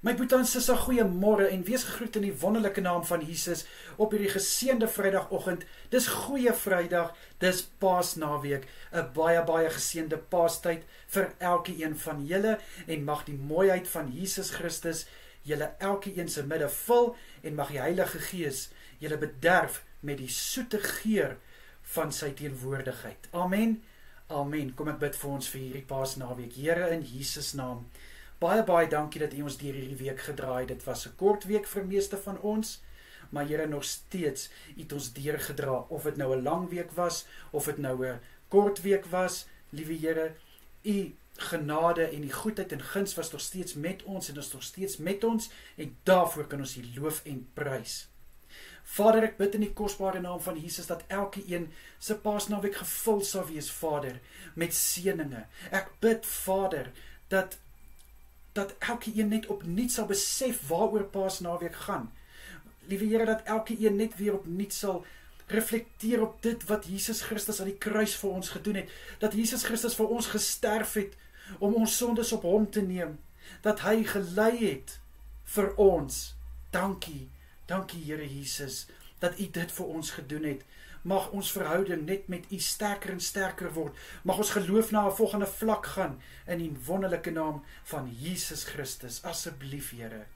My boetie en sissa, goeiemôre en wees gegroet in die wonderlike naam van Jesus op hierdie geseënde Vrydagoggend. Dis Goeie Vrydag, dis Paasnaweek, 'n baie geseënde Paastyd vir elkeen van julle en mag die mooiheid van Jesus Christus julle elkeen se midde vul en mag die Heilige Gees julle bederf met die soete geur van sy teenwoordigheid. Amen. Amen. Kom ek bid vir ons vir hierdie Paasnaweek. Here, in Jesus naam. Baie dankie dat U ons deur hierdie week gedraai. Dit was 'n kort week vir meeste van ons, maar Here, nog steeds het ons deurgedra, of dit nou 'n lang week was, of dit nou 'n kort week was. Liewe Here, U genade en die goedheid en guns was nog steeds met ons en is nog steeds met ons, en daarvoor kan ons U loof en prys. Vader, ek bid in die kosbare naam van Jesus dat elkeen se Paasnaweek gevul sal wees, Vader, met seëninge. Ek bid, Vader, dat elkeen net opnuut sal besef waaroor Paasnaweek gaan. Liewe Here, dat elkeen net weer opnuut sal reflekteer op dit wat Jesus Christus aan die kruis vir ons gedoen het. Dat Jesus Christus vir ons gesterf het om ons sondes op hom te neem. Dat hy gelei het vir ons. Dankie Here Jesus, dat U dit vir ons gedoen het. Mag ons verhouding net met U sterker en sterker word. Mag ons geloof na 'n volgende vlak gaan in die wonderlike naam van Jesus Christus. Asseblief, Here.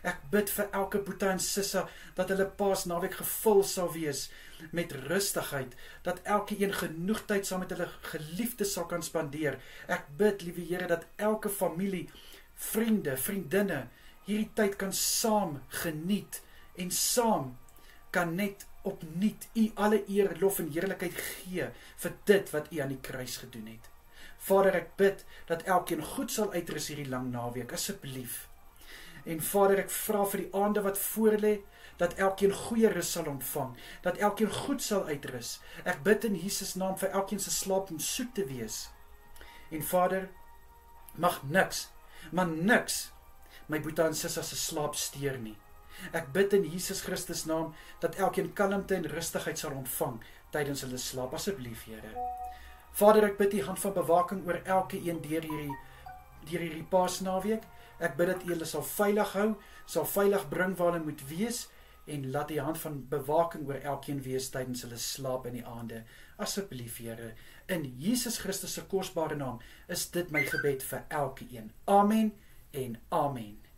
Ek bid vir elke boetie en sissa dat hulle Paasnaweek gevul sal wees met rustigheid, dat elkeen genoeg tyd saam met hulle geliefdes sal kan spandeer. Ek bid, liewe Here, dat elke familie, vriende, vriendinne hierdie tyd kan saam geniet en saam kan net opnuut U alle eer, lof en heerlikheid gee vir dit wat U aan die kruis gedoen het. Vader, ek bid dat elkeen goed sal uitrus hierdie lang naweek, asseblief. En Vader, ek vra vir die aande wat voorlê, dat elkeen goeie rus sal ontvang, dat elkeen goed sal uitrus. Ek bid in Jesus naam vir elkeen se slaap om soet te wees. En Vader, mag niks, maar niks, my boetie en sissa se slaap steur nie. Ek bid in Jesus Christus naam dat elkeen kalmte en rustigheid sal ontvang tydens hulle slaap, asseblief, Here. Vader, ek bid U hand van bewaking oor elkeen deur hierdie Paasnaweek. Ek bid dat U hulle sal veilig hou, sal veilig bring waar hulle moet wees, en laat die hand van bewaking oor elkeen wees tydens hulle slaap in die aande. Asseblief, Here, in Jesus Christus se kosbare naam is dit my gebed vir elkeen. Amen en amen.